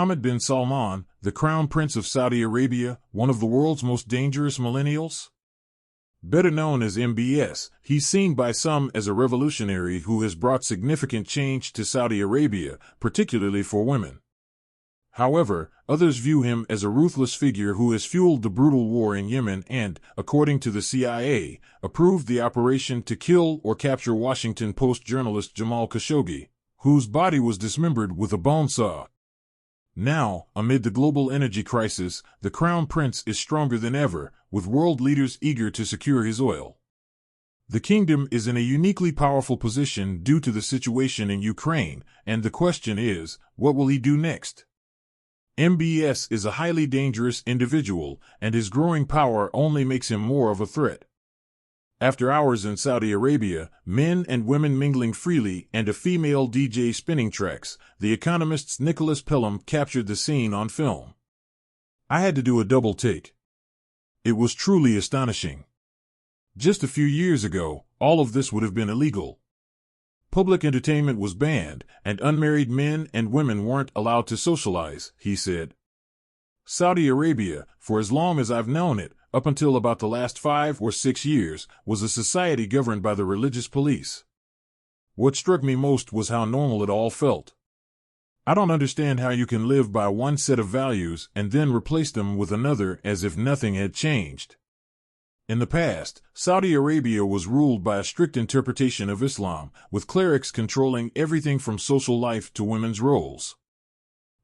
Muhammad bin Salman, the Crown Prince of Saudi Arabia, one of the world's most dangerous millennials? Better known as MBS, he's seen by some as a revolutionary who has brought significant change to Saudi Arabia, particularly for women. However, others view him as a ruthless figure who has fueled the brutal war in Yemen and, according to the CIA, approved the operation to kill or capture Washington Post journalist Jamal Khashoggi, whose body was dismembered with a bone saw. Now, amid the global energy crisis, the Crown Prince is stronger than ever, with world leaders eager to secure his oil. The kingdom is in a uniquely powerful position due to the situation in Ukraine, and the question is, what will he do next? MBS is a highly dangerous individual, and his growing power only makes him more of a threat. After hours in Saudi Arabia, men and women mingling freely, and a female DJ spinning tracks, The Economist's Nicholas Pelham captured the scene on film. I had to do a double take. It was truly astonishing. Just a few years ago, all of this would have been illegal. Public entertainment was banned, and unmarried men and women weren't allowed to socialize, he said. Saudi Arabia, for as long as I've known it, up until about the last 5 or 6 years, was a society governed by the religious police. What struck me most was how normal it all felt. I don't understand how you can live by one set of values and then replace them with another as if nothing had changed. In the past, Saudi Arabia was ruled by a strict interpretation of Islam, with clerics controlling everything from social life to women's roles.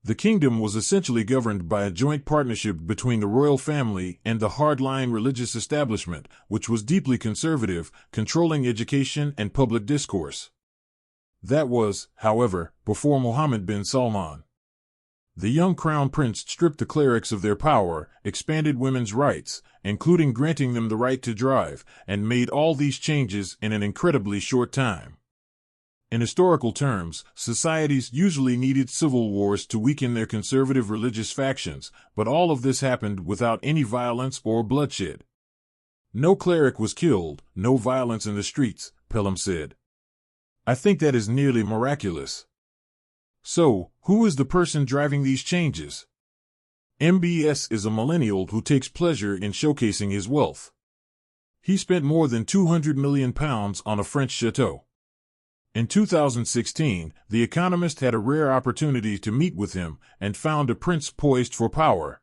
The kingdom was essentially governed by a joint partnership between the royal family and the hardline religious establishment, which was deeply conservative, controlling education and public discourse. That was, however, before Muhammad bin Salman. The young crown prince stripped the clerics of their power, expanded women's rights, including granting them the right to drive, and made all these changes in an incredibly short time. In historical terms, societies usually needed civil wars to weaken their conservative religious factions, but all of this happened without any violence or bloodshed. No cleric was killed, no violence in the streets, Pelham said. I think that is nearly miraculous. So, who is the person driving these changes? MBS is a millennial who takes pleasure in showcasing his wealth. He spent more than £200 million on a French chateau. In 2016, The Economist had a rare opportunity to meet with him and found a prince poised for power.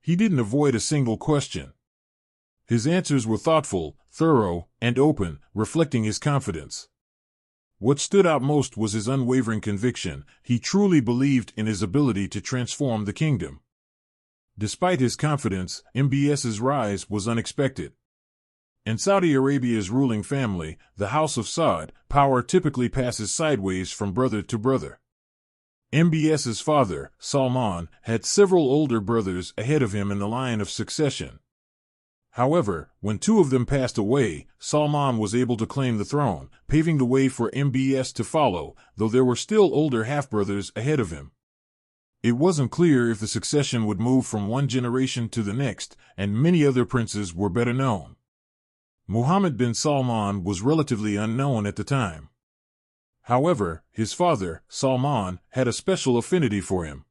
He didn't avoid a single question. His answers were thoughtful, thorough, and open, reflecting his confidence. What stood out most was his unwavering conviction. He truly believed in his ability to transform the kingdom. Despite his confidence, MBS's rise was unexpected. In Saudi Arabia's ruling family, the House of Saud, power typically passes sideways from brother to brother. MBS's father, Salman, had several older brothers ahead of him in the line of succession. However, when 2 of them passed away, Salman was able to claim the throne, paving the way for MBS to follow, though there were still older half-brothers ahead of him. It wasn't clear if the succession would move from one generation to the next, and many other princes were better known. Muhammad bin Salman was relatively unknown at the time. However, his father, Salman, had a special affinity for him.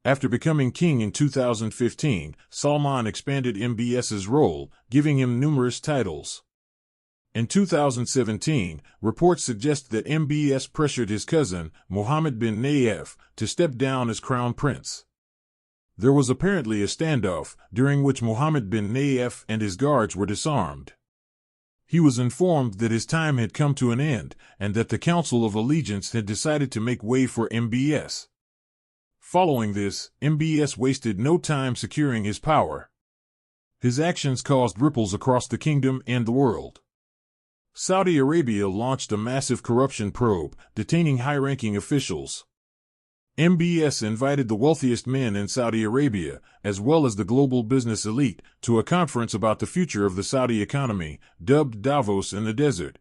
After becoming king in 2015, Salman expanded MBS's role, giving him numerous titles. In 2017, reports suggest that MBS pressured his cousin, Muhammad bin Nayef, to step down as crown prince. There was apparently a standoff, during which Muhammad bin Nayef and his guards were disarmed. He was informed that his time had come to an end, and that the Council of Allegiance had decided to make way for MBS. Following this, MBS wasted no time securing his power. His actions caused ripples across the kingdom and the world. Saudi Arabia launched a massive corruption probe, detaining high-ranking officials. MBS invited the wealthiest men in Saudi Arabia, as well as the global business elite, to a conference about the future of the Saudi economy, dubbed Davos in the Desert.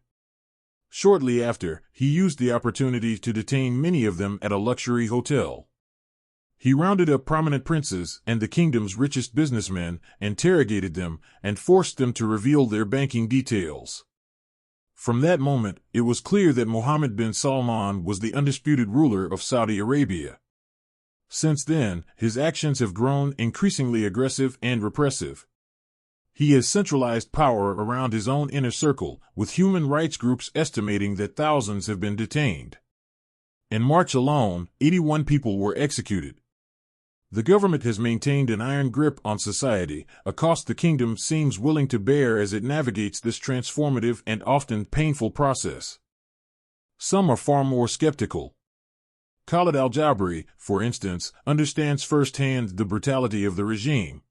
Shortly after, he used the opportunity to detain many of them at a luxury hotel. He rounded up prominent princes and the kingdom's richest businessmen, interrogated them, and forced them to reveal their banking details. From that moment, it was clear that Muhammad bin Salman was the undisputed ruler of Saudi Arabia. Since then, his actions have grown increasingly aggressive and repressive. He has centralized power around his own inner circle, with human rights groups estimating that thousands have been detained. In March alone, 81 people were executed. The government has maintained an iron grip on society, a cost the kingdom seems willing to bear as it navigates this transformative and often painful process. Some are far more skeptical. Khalid al-Jabri, for instance, understands firsthand the brutality of the regime.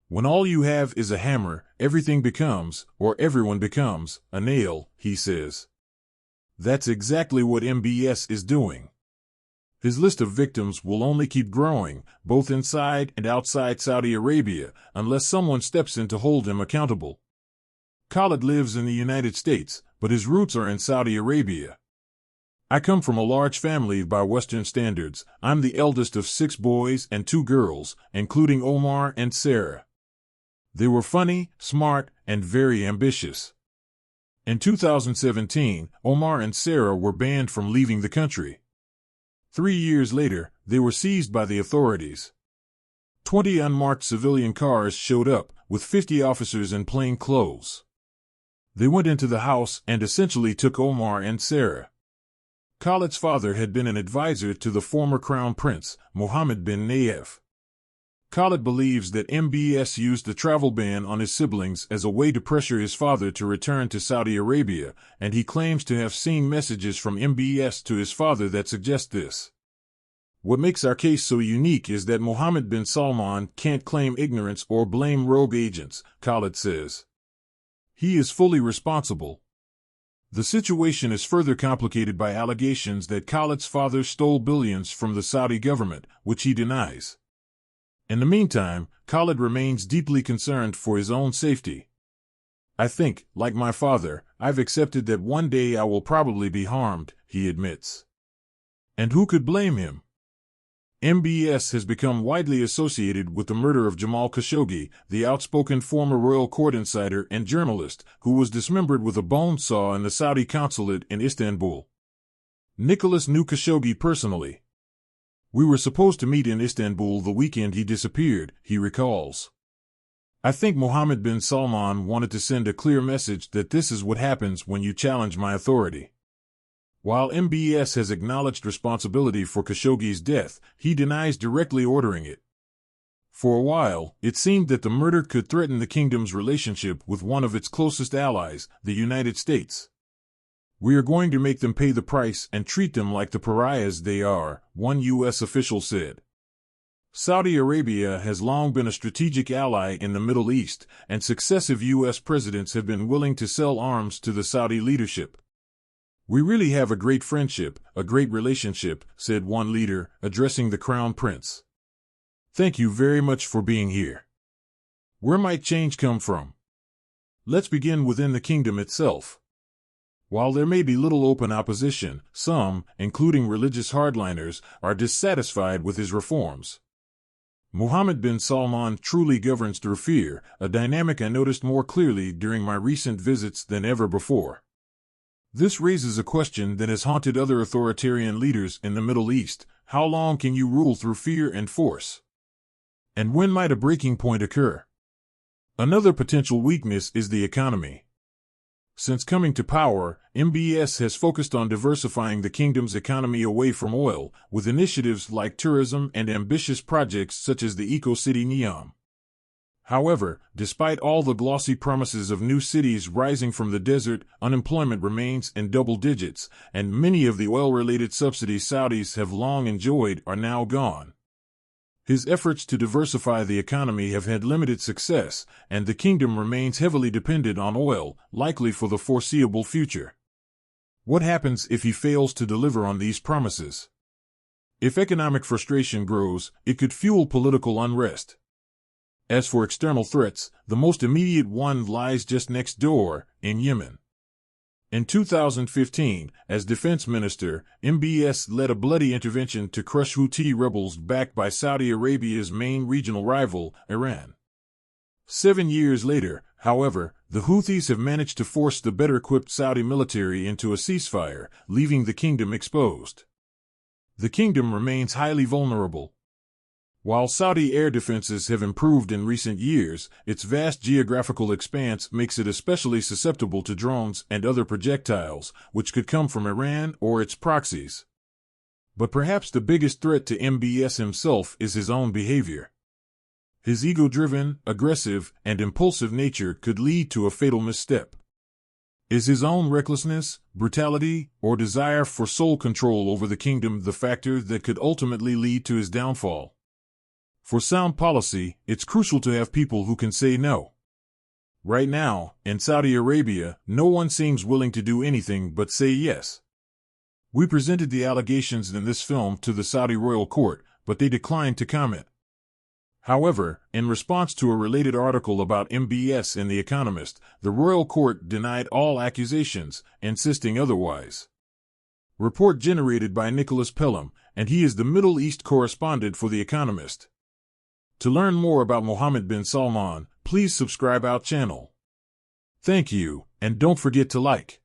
When all you have is a hammer, everything becomes, or everyone becomes, a nail, he says. That's exactly what MBS is doing. His list of victims will only keep growing, both inside and outside Saudi Arabia, unless someone steps in to hold him accountable. Khalid lives in the United States, but his roots are in Saudi Arabia. I come from a large family by Western standards. I'm the eldest of 6 boys and 2 girls, including Omar and Sarah. They were funny, smart, and very ambitious. In 2017, Omar and Sarah were banned from leaving the country. 3 years later, they were seized by the authorities. 20 unmarked civilian cars showed up, with 50 officers in plain clothes. They went into the house and essentially took Omar and Sarah. Khalid's father had been an advisor to the former crown prince, Muhammad bin Salman. Khalid believes that MBS used the travel ban on his siblings as a way to pressure his father to return to Saudi Arabia, and he claims to have seen messages from MBS to his father that suggest this. What makes our case so unique is that Muhammad bin Salman can't claim ignorance or blame rogue agents, Khalid says. He is fully responsible. The situation is further complicated by allegations that Khalid's father stole billions from the Saudi government, which he denies. In the meantime, Khalid remains deeply concerned for his own safety. I think, like my father, I've accepted that one day I will probably be harmed, he admits. And who could blame him? MBS has become widely associated with the murder of Jamal Khashoggi, the outspoken former royal court insider and journalist, who was dismembered with a bone saw in the Saudi consulate in Istanbul. Nicholas knew Khashoggi personally. We were supposed to meet in Istanbul the weekend he disappeared, he recalls. I think Muhammad bin Salman wanted to send a clear message that this is what happens when you challenge my authority. While MBS has acknowledged responsibility for Khashoggi's death, he denies directly ordering it. For a while, it seemed that the murder could threaten the kingdom's relationship with one of its closest allies, the United States. We are going to make them pay the price and treat them like the pariahs they are, one U.S. official said. Saudi Arabia has long been a strategic ally in the Middle East, and successive U.S. presidents have been willing to sell arms to the Saudi leadership. We really have a great friendship, a great relationship, said one leader, addressing the crown prince. Thank you very much for being here. Where might change come from? Let's begin within the kingdom itself. While there may be little open opposition, some, including religious hardliners, are dissatisfied with his reforms. Muhammad bin Salman truly governs through fear, a dynamic I noticed more clearly during my recent visits than ever before. This raises a question that has haunted other authoritarian leaders in the Middle East: how long can you rule through fear and force? And when might a breaking point occur? Another potential weakness is the economy. Since coming to power, MBS has focused on diversifying the kingdom's economy away from oil, with initiatives like tourism and ambitious projects such as the Eco-City Neom. However, despite all the glossy promises of new cities rising from the desert, unemployment remains in double digits, and many of the oil-related subsidies Saudis have long enjoyed are now gone. His efforts to diversify the economy have had limited success, and the kingdom remains heavily dependent on oil, likely for the foreseeable future. What happens if he fails to deliver on these promises? If economic frustration grows, it could fuel political unrest. As for external threats, the most immediate one lies just next door, in Yemen. In 2015, as defense minister, MBS led a bloody intervention to crush Houthi rebels backed by Saudi Arabia's main regional rival, Iran. 7 years later, however, the Houthis have managed to force the better-equipped Saudi military into a ceasefire, leaving the kingdom exposed. The kingdom remains highly vulnerable. While Saudi air defenses have improved in recent years, its vast geographical expanse makes it especially susceptible to drones and other projectiles, which could come from Iran or its proxies. But perhaps the biggest threat to MBS himself is his own behavior. His ego-driven, aggressive, and impulsive nature could lead to a fatal misstep. Is his own recklessness, brutality, or desire for sole control over the kingdom the factor that could ultimately lead to his downfall? For sound policy, it's crucial to have people who can say no. Right now, in Saudi Arabia, no one seems willing to do anything but say yes. We presented the allegations in this film to the Saudi royal court, but they declined to comment. However, in response to a related article about MBS in The Economist, the royal court denied all accusations, insisting otherwise. Report generated by Nicholas Pelham, and he is the Middle East correspondent for The Economist. To learn more about Muhammad bin Salman, please subscribe our channel. Thank you, and don't forget to like.